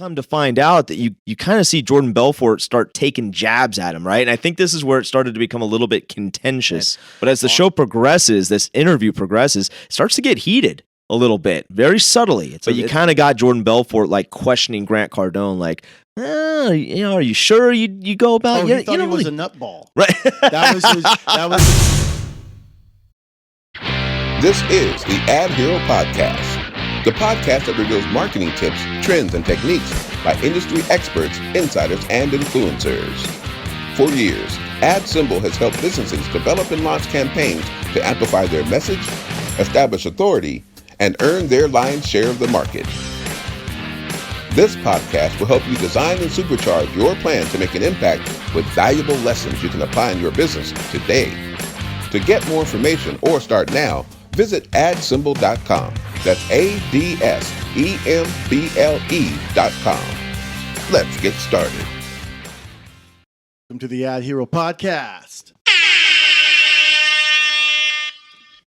come to find out that you kind of see Jordan Belfort start taking jabs at him, right? And I think this is where it started to become a little bit contentious. But as the show progresses, this interview progresses, it starts to get heated a little bit, very subtly. But you kind of got Jordan Belfort like questioning Grant Cardone, like, are you sure you go about? He thought he was a nutball, right? That was his. This is the AdHero Podcast, the podcast that reveals marketing tips, trends, and techniques by industry experts, insiders, and influencers. For years, AdSymble has helped businesses develop and launch campaigns to amplify their message, establish authority, and earn their lion's share of the market. This podcast will help you design and supercharge your plan to make an impact with valuable lessons you can apply in your business today. To get more information or start now, visit adsymbol.com. That's AdSemble.com. Let's get started. Welcome to the AdHero Podcast.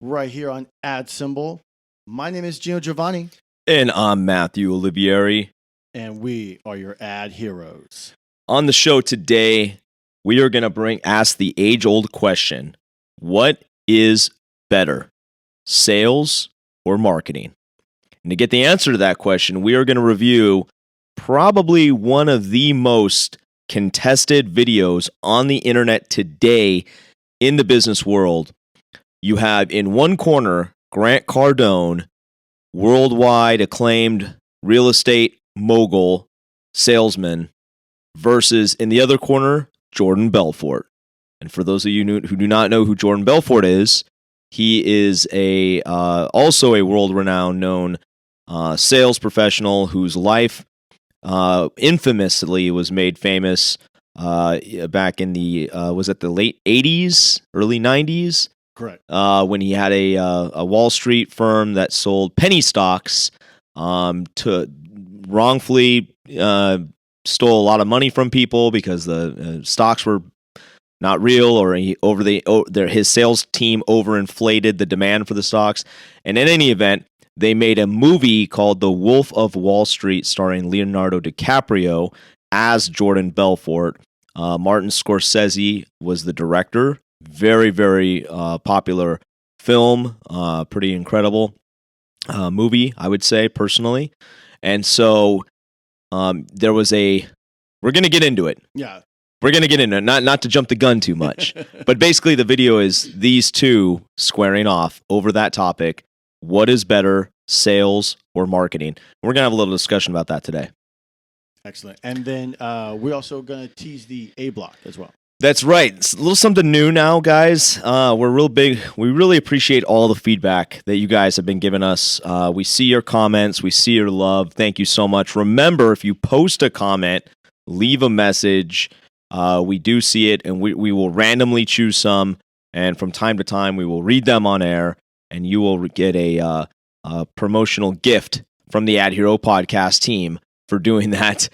Right here on AdSymble. My name is Geno Giovanni. And I'm Matthew Olivieri. And we are your AdHeroes. On the show today, we are going to ask the age-old question, what is better, sales or marketing? And to get the answer to that question, we are going to review probably one of the most contested videos on the internet today in the business world. You have in one corner, Grant Cardone, worldwide acclaimed real estate mogul salesman, versus in the other corner, Jordan Belfort. And for those of you who do not know who Jordan Belfort is, he is also a world-renowned known sales professional whose life infamously was made famous back in the was it the late 80s, early 90s? Correct. When he had a Wall Street firm that sold penny stocks to wrongfully stole a lot of money from people because the stocks were not real, or his sales team overinflated the demand for the stocks. And in any event, they made a movie called The Wolf of Wall Street starring Leonardo DiCaprio as Jordan Belfort. Martin Scorsese was the director. Very, very popular film. Pretty incredible movie, I would say, personally. And so there was we're going to get into it. Yeah. We're going to get into it, not to jump the gun too much. But basically the video is these two squaring off over that topic. What is better, sales or marketing? We're going to have a little discussion about that today. Excellent. And then we're also going to tease the A block as well. That's right. It's a little something new now, guys. We're real big. We really appreciate all the feedback that you guys have been giving us. We see your comments. We see your love. Thank you so much. Remember, if you post a comment, leave a message. We do see it, and we will randomly choose some. And from time to time, we will read them on air, and you will get a promotional gift from the AdHero Podcast team for doing that.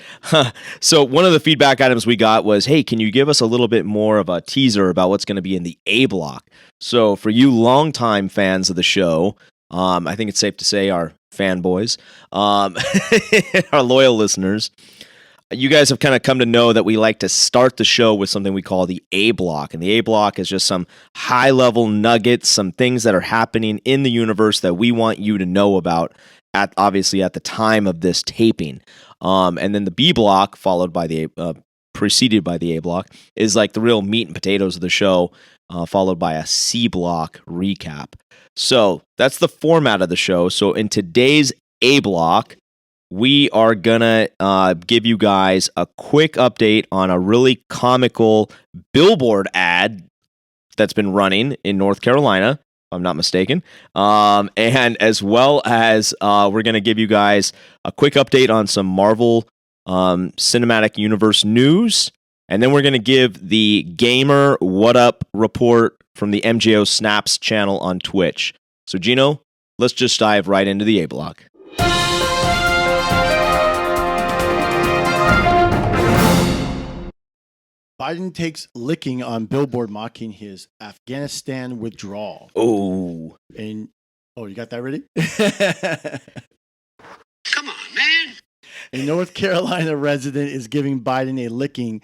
So one of the feedback items we got was, hey, can you give us a little bit more of a teaser about what's going to be in the A block? So for you longtime fans of the show, I think it's safe to say our fanboys, our loyal listeners, you guys have kind of come to know that we like to start the show with something we call the A block. And the A block is just some high-level nuggets, some things that are happening in the universe that we want you to know about, obviously at the time of this taping. And then the B block, preceded by the A block, is like the real meat and potatoes of the show, followed by a C block recap. So that's the format of the show. So in today's A block, we are gonna give you guys a quick update on a really comical Billboard ad that's been running in North Carolina, if I'm not mistaken. And as well as we're going to give you guys a quick update on some Marvel Cinematic Universe news. And then we're going to give the Gamer What Up report from the MJO Snaps channel on Twitch. So, Geno, let's just dive right into the A block. Biden takes licking on Billboard mocking his Afghanistan withdrawal. Oh. And you got that ready? Come on, man. A North Carolina resident is giving Biden a licking.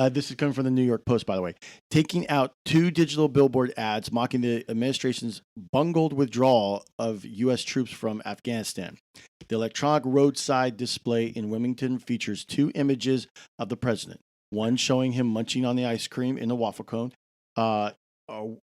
This is coming from the New York Post, by the way. Taking out 2 digital billboard ads mocking the administration's bungled withdrawal of U.S. troops from Afghanistan. The electronic roadside display in Wilmington features 2 images of the president. One showing him munching on the ice cream in a waffle cone,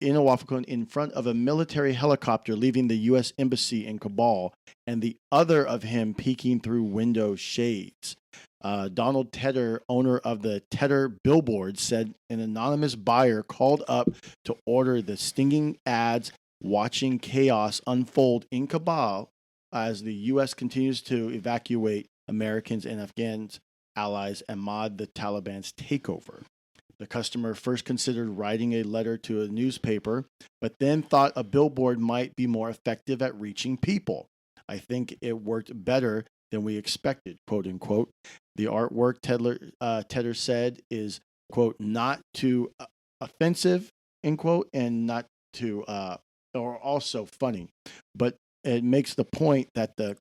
in front of a military helicopter leaving the U.S. Embassy in Kabul, and the other of him peeking through window shades. Donald Tedder, owner of the Tedder Billboard, said an anonymous buyer called up to order the stinging ads, watching chaos unfold in Kabul as the U.S. continues to evacuate Americans and Afghans allies amid the Taliban's takeover. The customer first considered writing a letter to a newspaper, but then thought a billboard might be more effective at reaching people. I think it worked better than we expected, quote unquote. The artwork, Tedder said, is, quote, not too offensive, end quote, and not too, or also funny. But it makes the point that the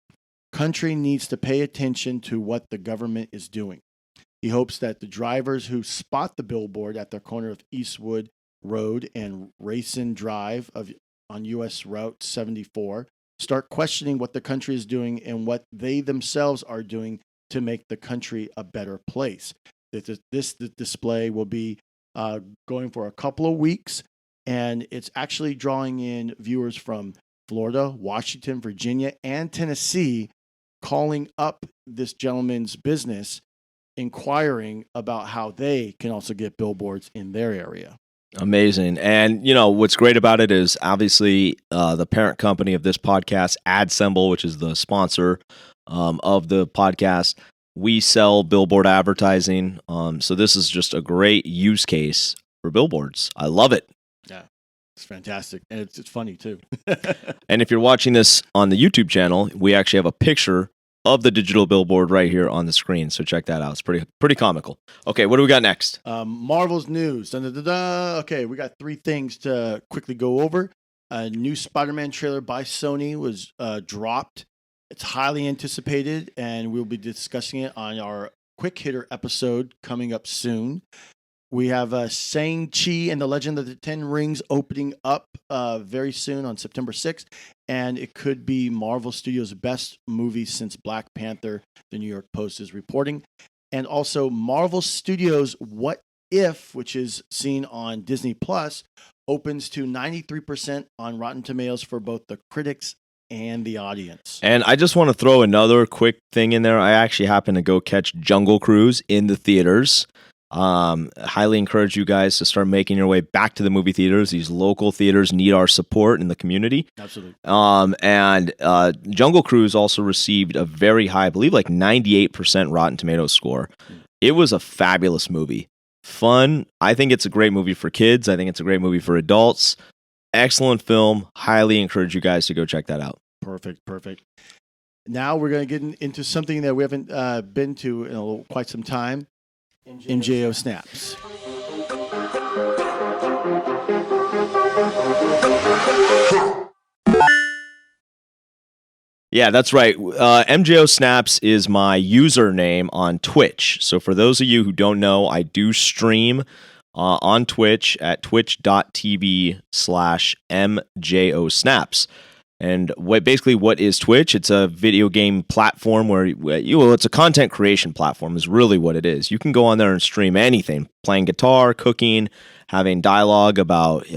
country needs to pay attention to what the government is doing. He hopes that the drivers who spot the billboard at the corner of Eastwood Road and Racine Drive on U.S. Route 74 start questioning what the country is doing and what they themselves are doing to make the country a better place. This display will be going for a couple of weeks, and it's actually drawing in viewers from Florida, Washington, Virginia, and Tennessee, calling up this gentleman's business, inquiring about how they can also get billboards in their area. Amazing. And, what's great about it is obviously the parent company of this podcast, AdSemble, which is the sponsor of the podcast, we sell billboard advertising. So this is just a great use case for billboards. I love it. Yeah, it's fantastic. And it's funny, too. And if you're watching this on the YouTube channel, we actually have a picture of the digital billboard right here on the screen. So check that out. It's pretty comical. Okay, what do we got next? Marvel's news. Okay, we got 3 things to quickly go over. A new Spider-Man trailer by Sony was dropped. It's highly anticipated, and we'll be discussing it on our quick hitter episode coming up soon. We have Shang-Chi and the Legend of the Ten Rings opening up very soon on September 6th, and it could be Marvel Studios' best movie since Black Panther, the New York Post is reporting. And also Marvel Studios' What If, which is seen on Disney Plus, opens to 93% on Rotten Tomatoes for both the critics and the audience. And I just want to throw another quick thing in there. I actually happened to go catch Jungle Cruise in the theaters. Highly encourage you guys to start making your way back to the movie theaters. These local theaters need our support in the community. Absolutely. And Jungle Cruise also received a very high, I believe like 98% Rotten Tomatoes score. It was a fabulous movie. Fun. I think it's a great movie for kids. I think it's a great movie for adults. Excellent film. Highly encourage you guys to go check that out. Perfect. Now we're going to get into something that we haven't been to in quite some time. MJO Snaps. Yeah, that's right. MJO Snaps is my username on Twitch. So for those of you who don't know, I do stream on Twitch at twitch.tv/MJO Snaps. And what is Twitch? It's a video game platform where it's a content creation platform is really what it is. You can go on there and stream anything, playing guitar, cooking, having dialogue about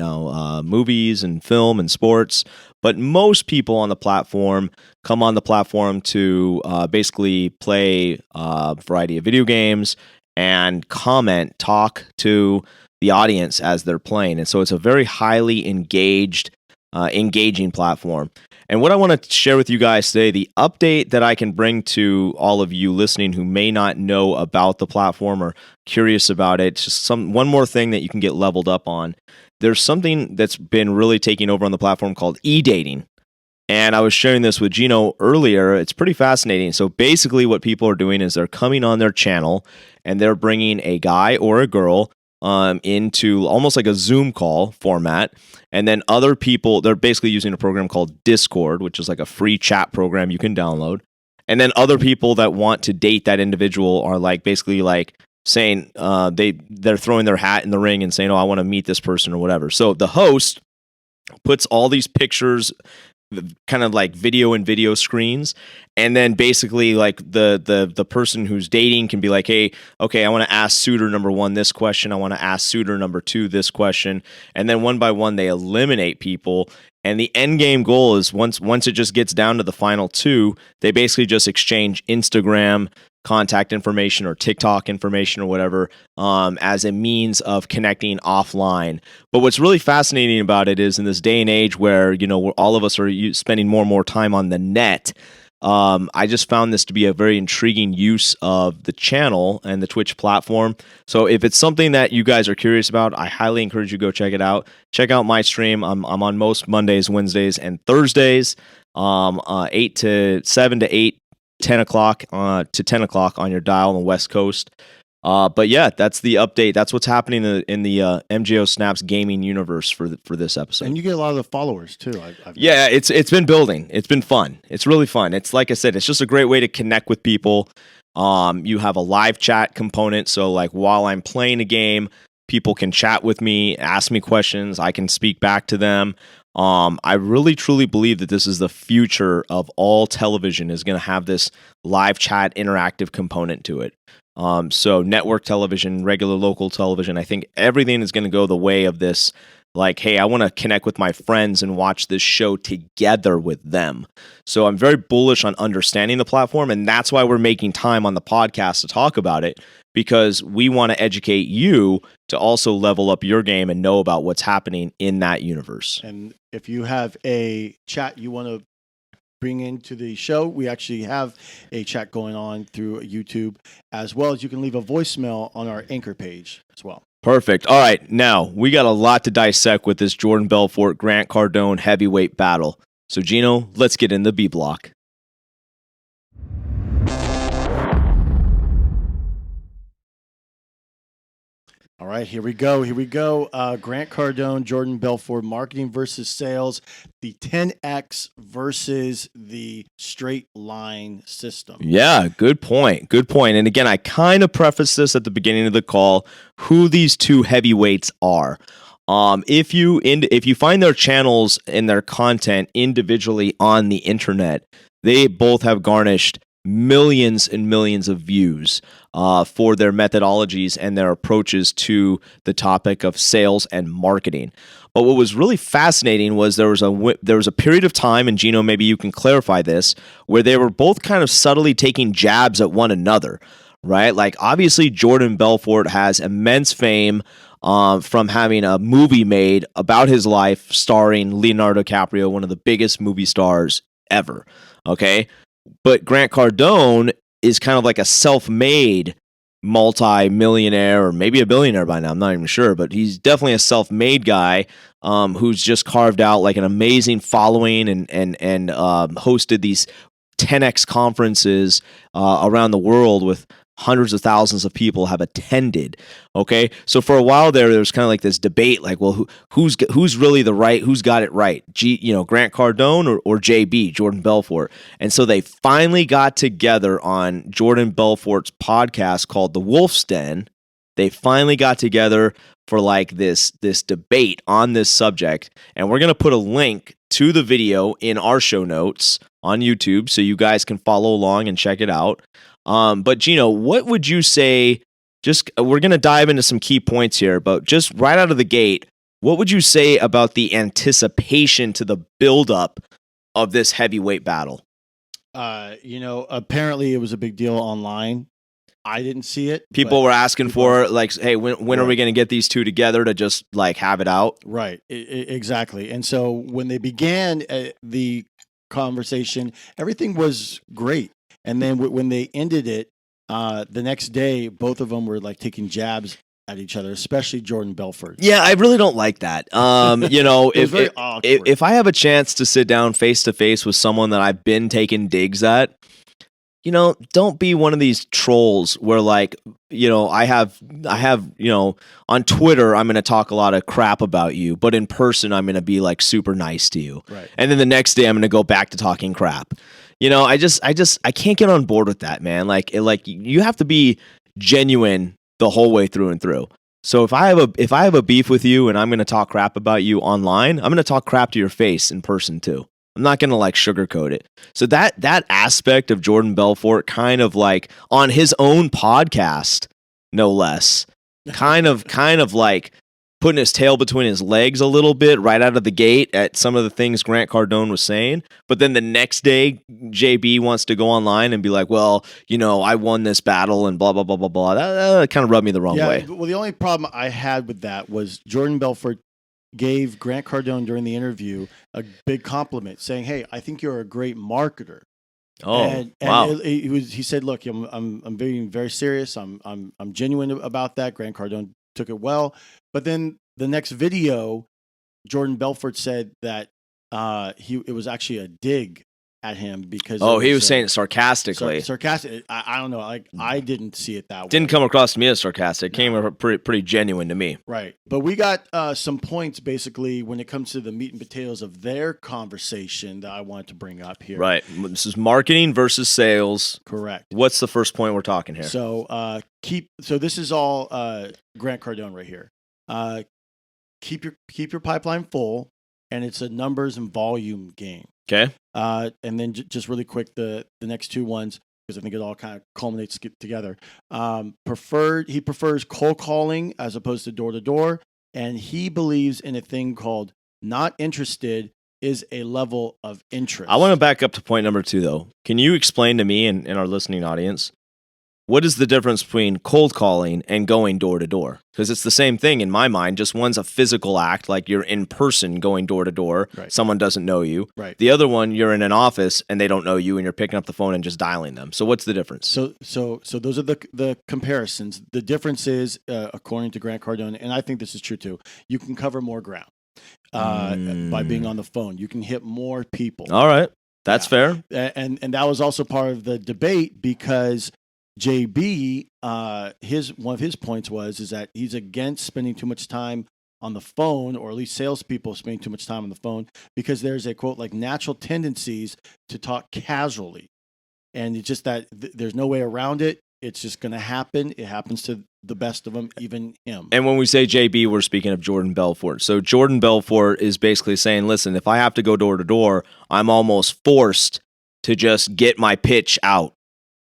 movies and film and sports. But most people on the platform come on the platform to basically play a variety of video games and talk to the audience as they're playing. And so it's a very highly engaging platform. And what I want to share with you guys today, the update that I can bring to all of you listening who may not know about the platform or curious about it, just one more thing that you can get leveled up on. There's something that's been really taking over on the platform called e-dating. And I was sharing this with Geno earlier. It's pretty fascinating. So basically what people are doing is they're coming on their channel and they're bringing a guy or a girl into almost like a Zoom call format. And then other people, they're basically using a program called Discord, which is like a free chat program you can download. And then other people that want to date that individual are like basically like saying they're throwing their hat in the ring and saying, oh, I want to meet this person or whatever. So the host puts all these pictures, kind of like video screens, and then basically like the person who's dating can be like, hey, okay, I want to ask suitor number 1 this question, I want to ask suitor number 2 this question, and then one by one they eliminate people. And the end game goal is once it just gets down to the final 2, they basically just exchange Instagram contact information or TikTok information or whatever as a means of connecting offline. But what's really fascinating about it is in this day and age where, all of us are spending more and more time on the net, I just found this to be a very intriguing use of the channel and the Twitch platform. So if it's something that you guys are curious about, I highly encourage you to go check it out. Check out my stream. I'm on most Mondays, Wednesdays, and Thursdays, 8 to 7 to 8, 10 o'clock to 10 o'clock on your dial on the West Coast. But yeah, that's the update. That's what's happening in the MJO Snaps gaming universe for this episode. And you get a lot of the followers too. Yeah, it's been building. It's been fun. It's really fun. It's like I said, it's just a great way to connect with people. You have a live chat component, so like while I'm playing a game, people can chat with me, ask me questions. I can speak back to them. I really truly believe that this is the future of all television, is going to have this live chat interactive component to it. So network television, regular local television, I think everything is going to go the way of this. Like, hey, I want to connect with my friends and watch this show together with them. So I'm very bullish on understanding the platform, and that's why we're making time on the podcast to talk about it, because we want to educate you to also level up your game and know about what's happening in that universe. And if you have a chat you want to bring into the show, we actually have a chat going on through YouTube, as well as you can leave a voicemail on our Anchor page as well. Perfect. All right, now we got a lot to dissect with this Jordan Belfort, Grant Cardone heavyweight battle. So Geno, let's get in the B block. All right, here we go. Grant Cardone, Jordan Belfort, marketing versus sales, the 10X versus the straight line system. Yeah, good point. And again, I kind of prefaced this at the beginning of the call, who these two heavyweights are. If you find their channels and their content individually on the internet, they both have garnished millions and millions of views for their methodologies and their approaches to the topic of sales and marketing. But what was really fascinating was there was a period of time, and Geno, maybe you can clarify this, where they were both kind of subtly taking jabs at one another, right? Like obviously Jordan Belfort has immense fame from having a movie made about his life starring Leonardo DiCaprio, one of the biggest movie stars ever, okay? But Grant Cardone is kind of like a self-made multi-millionaire, or maybe a billionaire by now, I'm not even sure, but he's definitely a self-made guy who's just carved out like an amazing following and hosted these 10X conferences around the world with hundreds of thousands of people have attended. Okay, so for a while there was kind of like this debate, like, well, who's really who's got it right? Grant Cardone or JB, Jordan Belfort. And so they finally got together on Jordan Belfort's podcast called The Wolf's Den. They finally got together for like this debate on this subject, and we're gonna put a link to the video in our show notes on YouTube so you guys can follow along and check it out. But Geno, what would you say, we're going to dive into some key points here, but just right out of the gate, what would you say about the anticipation to the buildup of this heavyweight battle? Apparently it was a big deal online. I didn't see it. People were asking for like, hey, when are we going to get these two together to just like have it out? Right. Exactly. And so when they began the conversation, everything was great. And then when they ended it, the next day, both of them were like taking jabs at each other, especially Jordan Belfort. Yeah, I really don't like that. If I have a chance to sit down face to face with someone that I've been taking digs at, don't be one of these trolls where like, I have, on Twitter, I'm going to talk a lot of crap about you, but in person, I'm going to be like super nice to you. Right. And then the next day I'm going to go back to talking crap. I can't get on board with that, man. Like you have to be genuine the whole way through and through. So if I have a beef with you and I'm going to talk crap about you online, I'm going to talk crap to your face in person too. I'm not going to like sugarcoat it. So that aspect of Jordan Belfort kind of like on his own podcast, no less, kind of like putting his tail between his legs a little bit right out of the gate at some of the things Grant Cardone was saying. But then the next day, JB wants to go online and be like, well, I won this battle and blah, blah, blah, blah, blah. That kind of rubbed me the wrong way. Well, the only problem I had with that was Jordan Belfort gave Grant Cardone during the interview a big compliment saying, hey, I think you're a great marketer. Oh, and wow. He said, look, I'm being very serious. I'm genuine about that. Grant Cardone took it well. But then the next video, Jordan Belfort said that it was actually a dig at him because he was saying it sarcastically. Sarcastic. I don't know. Like I didn't see it that way. Didn't come across to me as sarcastic. It came pretty genuine to me. Right. But we got some points basically when it comes to the meat and potatoes of their conversation that I wanted to bring up here. Right. This is marketing versus sales. Correct. What's the first point we're talking here? So so this is all Grant Cardone right here. Keep your pipeline full, and it's a numbers and volume game. Okay. And then just really quick, the next two ones, because I think it all kind of culminates together. He prefers cold calling as opposed to door to door, and he believes in a thing called not interested is a level of interest. I want to back up to point number 2, though. Can you explain to me and our listening audience, what is the difference between cold calling and going door to door? Because it's the same thing in my mind. Just one's a physical act, like you're in person going door to door. Someone doesn't know you. Right. The other one, you're in an office and they don't know you, and you're picking up the phone and just dialing them. So what's the difference? So those are the comparisons. The difference is, according to Grant Cardone, and I think this is true too, you can cover more ground by being on the phone. You can hit more people. All right, that's fair. And that was also part of the debate because JB, one of his points is that he's against spending too much time on the phone, or at least salespeople spending too much time on the phone, because there's a quote like natural tendencies to talk casually, and it's just that there's no way around it. It's just going to happen. It happens to the best of them, even him. And when we say JB, we're speaking of Jordan Belfort. So Jordan Belfort is basically saying, listen, if I have to go door to door, I'm almost forced to just get my pitch out,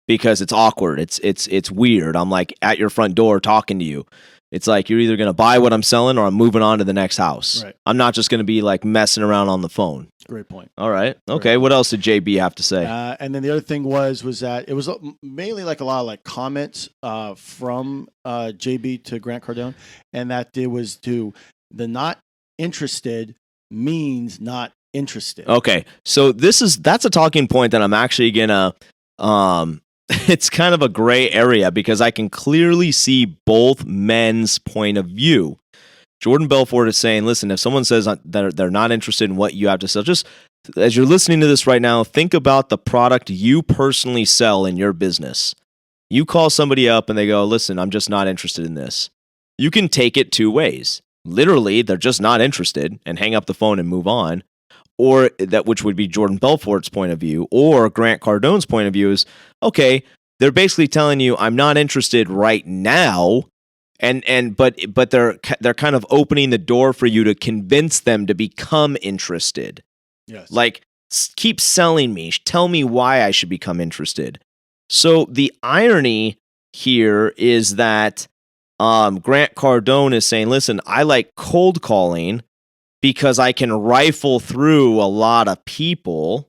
because it's awkward. It's weird. I'm like at your front door talking to you. It's like you're either going to buy what I'm selling or I'm moving on to the next house. Right. I'm not just going to be like messing around on the phone. Great point. All right. Okay. What else did JB have to say? And then the other thing was that it was mainly like a lot of like comments from JB to Grant Cardone, and that it was to the not interested means not interested. Okay. So that's a talking point that I'm actually going to it's kind of a gray area, because I can clearly see both men's point of view. Jordan Belfort is saying, listen, if someone says that they're not interested in what you have to sell, just as you're listening to this right now, think about the product you personally sell in your business. You call somebody up and they go, listen, I'm just not interested in this. You can take it 2 ways. Literally, they're just not interested and hang up the phone and move on. Or that, which would be Jordan Belfort's point of view, or Grant Cardone's point of view is, okay, they're basically telling you I'm not interested right now, but they're kind of opening the door for you to convince them to become interested. Yes. Like, keep selling me. Tell me why I should become interested. So the irony here is that Grant Cardone is saying, listen, I like cold calling because I can rifle through a lot of people.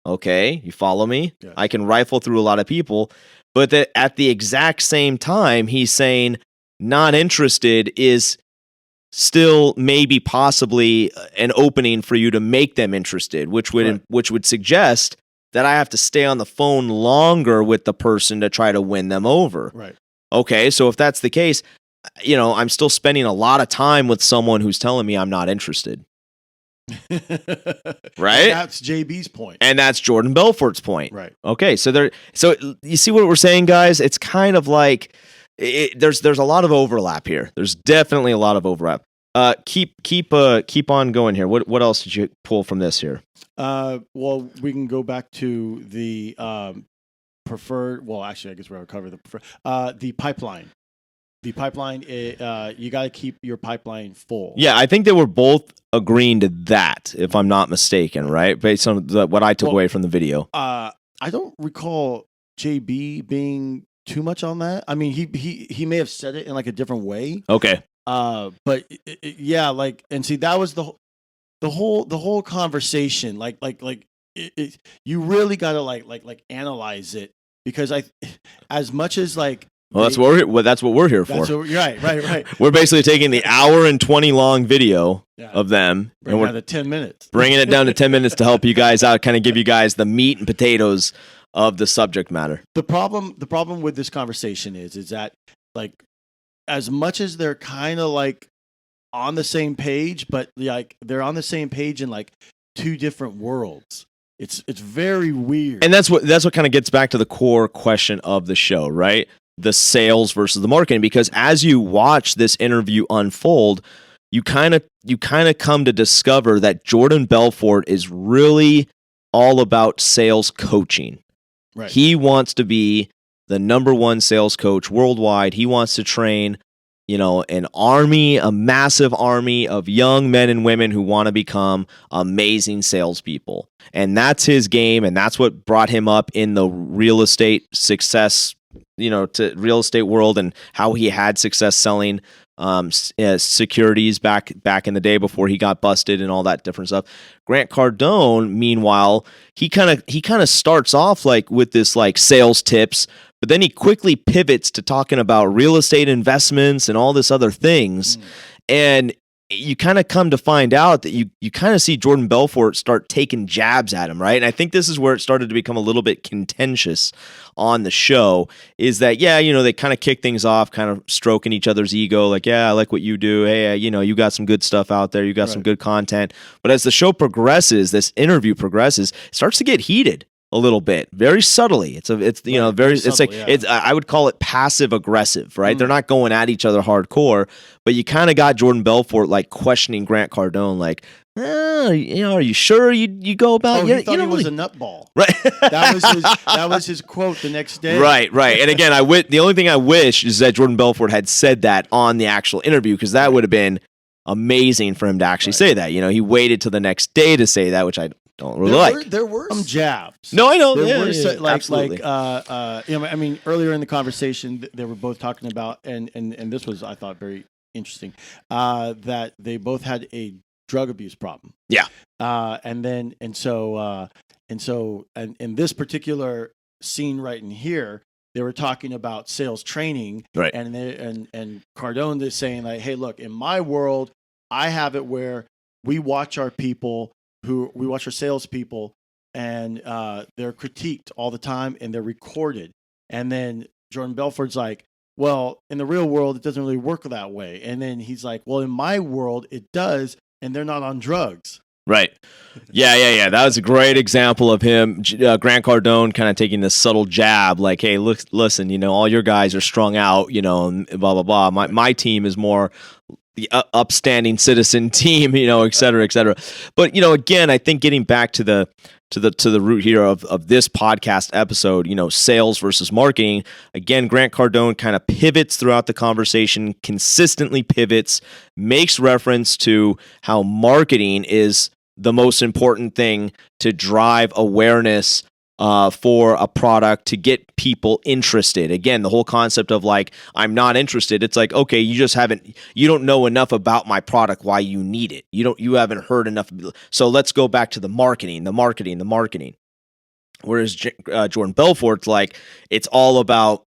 Okay, you follow me? Yes. I can rifle through a lot of people. But at the exact same time, he's saying not interested is still maybe possibly an opening for you to make them interested, which would suggest that I have to stay on the phone longer with the person to try to win them over. Right. Okay, so if that's the case, I'm still spending a lot of time with someone who's telling me I'm not interested. Right? And that's JB's point. And that's Jordan Belfort's point. Right. Okay, so you see what we're saying, guys? It's kind of like there's a lot of overlap here. There's definitely a lot of overlap. Keep on going here. What else did you pull from this here? Well, we can go back to the preferred. Well, actually, I guess we're going to cover the preferred. The pipeline. The pipeline. You got to keep your pipeline full. Yeah, I think they were both agreeing to that, if I'm not mistaken, right? Based on what I took away from the video. I don't recall JB being too much on that. I mean, he may have said it in like a different way. Okay. But yeah, like, and see, that was the whole conversation. Like you really got to like analyze it, because as much as like. Well, that's what we're here for. Right. We're basically taking the hour and 20 long video of them, and we're down to 10 minutes. Bringing it down to 10 minutes to help you guys out, kind of give you guys the meat and potatoes of the subject matter. The problem with this conversation is that, like, as much as they're kind of like on the same page, but like they're on the same page in like two different worlds. It's very weird. And that's what kind of gets back to the core question of the show, right? The sales versus the marketing, because as you watch this interview unfold, you kind of come to discover that Jordan Belfort is really all about sales coaching. Right. He wants to be the number one sales coach worldwide. He wants to train, an army, a massive army of young men and women who want to become amazing salespeople. And that's his game, and that's what brought him up in the real estate success, to real estate world, and how he had success selling securities back in the day before he got busted and all that different stuff. Grant Cardone, meanwhile, he kind of starts off like with this like sales tips, but then he quickly pivots to talking about real estate investments and all this other things. And you kind of come to find out that you kind of see Jordan Belfort start taking jabs at him, right? And I think this is where it started to become a little bit contentious on the show, is that, they kind of kick things off, kind of stroking each other's ego, like, I like what you do. Hey, you got some good stuff out there. You got some good content. But as the show progresses, this interview progresses, it starts to get heated a little bit, very subtly. It's I would call it passive aggressive, right? They're not going at each other hardcore, but you kind of got Jordan Belfort like questioning Grant Cardone, like, are you sure you go about? He thought he was a nutball, right? that was his quote the next day. Right. And again, the only thing I wish is that Jordan Belfort had said that on the actual interview, because that would have been amazing for him to actually say that. He waited till the next day to say that, which I don't really like. There were some jabs. No, I know. Absolutely. I mean, earlier in the conversation, they were both talking about, and this was, I thought, very interesting, that they both had a drug abuse problem. Yeah. And in this particular scene right in here, they were talking about sales training, right? And Cardone is saying like, hey, look, in my world, I have it where we watch our salespeople, and they're critiqued all the time, and they're recorded. And then Jordan Belfort's like, well, in the real world, it doesn't really work that way. And then he's like, well, in my world, it does, and they're not on drugs. Right. Yeah. That was a great example of him, Grant Cardone, kind of taking this subtle jab, like, hey, listen, all your guys are strung out, and blah, blah, blah. My team is more the upstanding citizen team, et cetera, et cetera. But, again, I think getting back to the root here of this podcast episode, sales versus marketing. Again, Grant Cardone kind of pivots throughout the conversation, consistently pivots, makes reference to how marketing is the most important thing to drive awareness for a product, to get people interested. Again, the whole concept of like, I'm not interested. It's like, okay, you don't know enough about my product, why you need it. You haven't heard enough. So let's go back to the marketing. Whereas Jordan Belfort's like, it's all about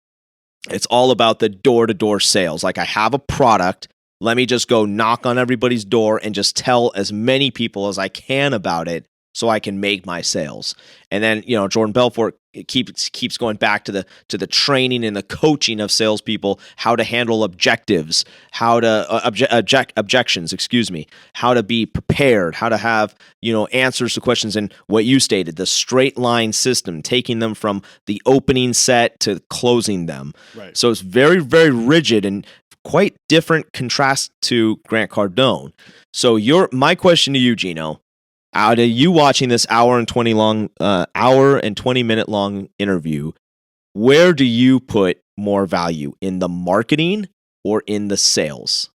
the door-to-door sales. Like, I have a product. Let me just go knock on everybody's door and just tell as many people as I can about it. so I can make my sales. And then, Jordan Belfort keeps going back to the training and the coaching of salespeople, how to handle objectives, how to objections, how to be prepared, how to have, answers to questions, and what you stated, the straight line system, taking them from the opening set to closing them. Right. So it's very, very rigid and quite different contrast to Grant Cardone. So my question to you, Geno, out of you watching this hour and 20 minute long interview, where do you put more value, in the marketing or in the sales?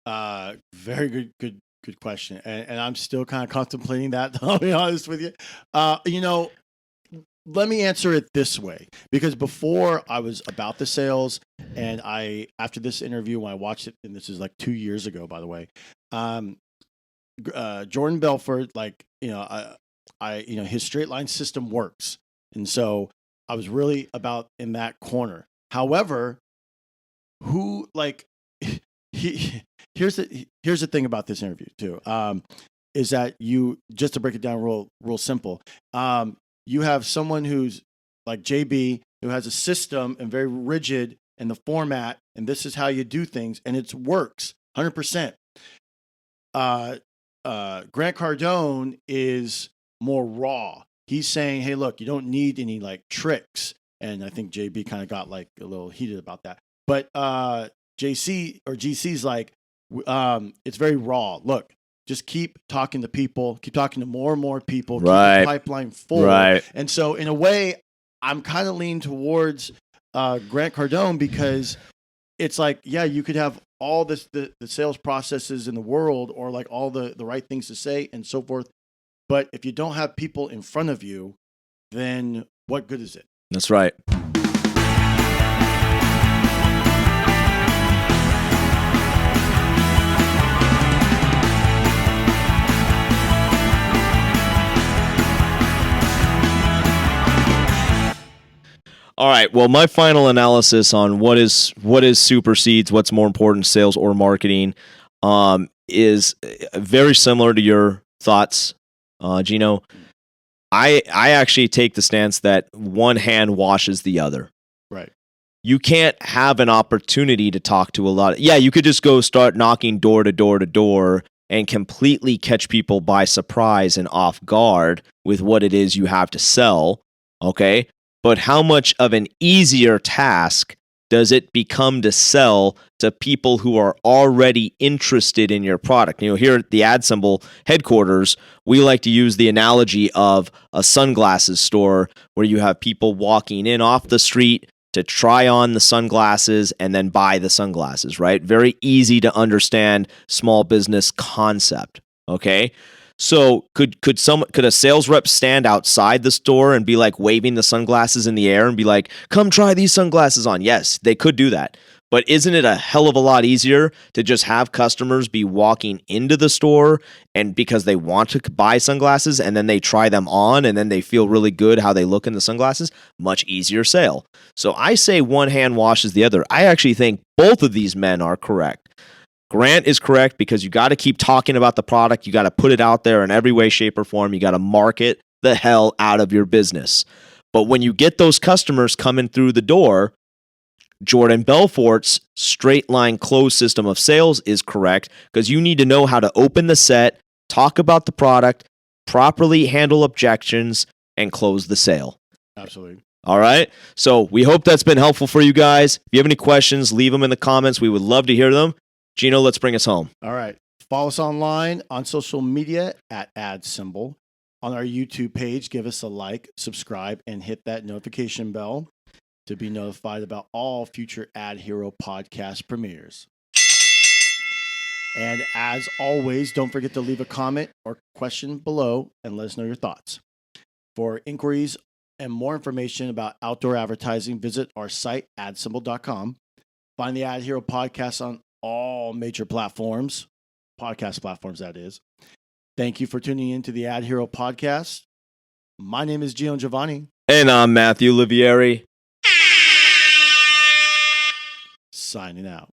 Very good question. And I'm still kind of contemplating that, I'll be honest with you. Let me answer it this way, because before I was about the sales, and after this interview, when I watched it, and this is like 2 years ago, by the way, Jordan Belfort, his straight line system works. And so I was really about in that corner. However, here's the thing about this interview too, is that just to break it down real simple, you have someone who's like JB, who has a system and very rigid in the format, and this is how you do things, and it works 100%. Grant Cardone is more raw. He's saying, hey, look, you don't need any like tricks. And I think JB kind of got like a little heated about that. But GC's like, it's very raw. Look, just keep talking to people, keep talking to more and more people, keep the pipeline full. Right. And so in a way, I'm kind of leaning towards Grant Cardone, because it's like, yeah, you could have all the sales processes in the world, or like all the right things to say and so forth. But if you don't have people in front of you, then what good is it? That's right. All right. Well, my final analysis on what is supersedes, what's more important, sales or marketing, is very similar to your thoughts, Geno. I actually take the stance that one hand washes the other. Right. You can't have an opportunity to talk to a lot. You could just go start knocking door to door to door and completely catch people by surprise and off guard with what it is you have to sell. Okay. But how much of an easier task does it become to sell to people who are already interested in your product? Here at the Ad Symbol headquarters, we like to use the analogy of a sunglasses store where you have people walking in off the street to try on the sunglasses and then buy the sunglasses, right? Very easy to understand small business concept, okay? So could a sales rep stand outside the store and be like waving the sunglasses in the air and be like, come try these sunglasses on? Yes, they could do that. But isn't it a hell of a lot easier to just have customers be walking into the store and because they want to buy sunglasses and then they try them on and then they feel really good how they look in the sunglasses? Much easier sale. So I say one hand washes the other. I actually think both of these men are correct. Grant is correct because you got to keep talking about the product. You got to put it out there in every way, shape, or form. You got to market the hell out of your business. But when you get those customers coming through the door, Jordan Belfort's straight line close system of sales is correct because you need to know how to open the set, talk about the product, properly handle objections, and close the sale. Absolutely. All right. So we hope that's been helpful for you guys. If you have any questions, leave them in the comments. We would love to hear them. Geno, let's bring us home. All right. Follow us online on social media at Ad Symbol. On our YouTube page, give us a like, subscribe, and hit that notification bell to be notified about all future AdHero podcast premieres. And as always, don't forget to leave a comment or question below and let us know your thoughts. For inquiries and more information about outdoor advertising, visit our site, adsymbol.com. Find the AdHero podcast on all major platforms, podcast platforms, that is. Thank you for tuning in to the AdHero Podcast. My name is Geno Giovanni. And I'm Matthew Olivieri. Signing out.